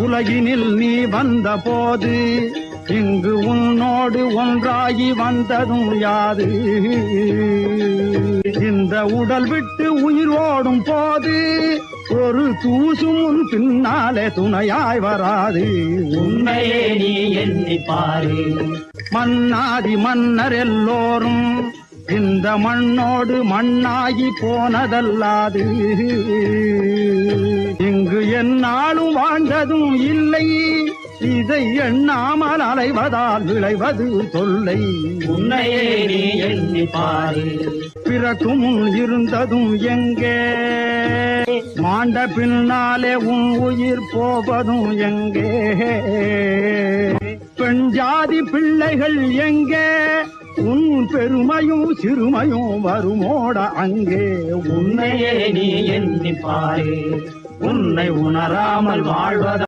உலகினில் நீ வந்த போது இங்கு உன்னோடு ஒன்றாகி வந்ததும் யாது? இந்த உடல் விட்டு உயிர் ஓடும் போது ஒரு தூசும் உன் பின்னாலே துணையாய் வராது. உண்மையே நீ எண்ணி பாரு. மன்னாதி மன்னர் எல்லோரும் இந்த மண்ணோடு மண்ணாகி போனதல்லாது இங்கு எந்நாளும் வாழ்ந்ததும் இல்லை. இதை எண்ணாமல் அலைவதால் விளைவது தொல்லை. உன்னையே நீ எண்ணி பாரு. பிறக்கும் இருந்ததும் எங்கே, மாண்ட பின்னாலே உன் உயிர் போவதும் எங்கே? பெண் ஜாதி பிள்ளைகள் எங்கே, உன் பெருமையும் சிறுமையும் வருமோட அங்கே. உன்னையே நீ எண்ணி பாரு. உன்னை உணராமல் வாழ்வத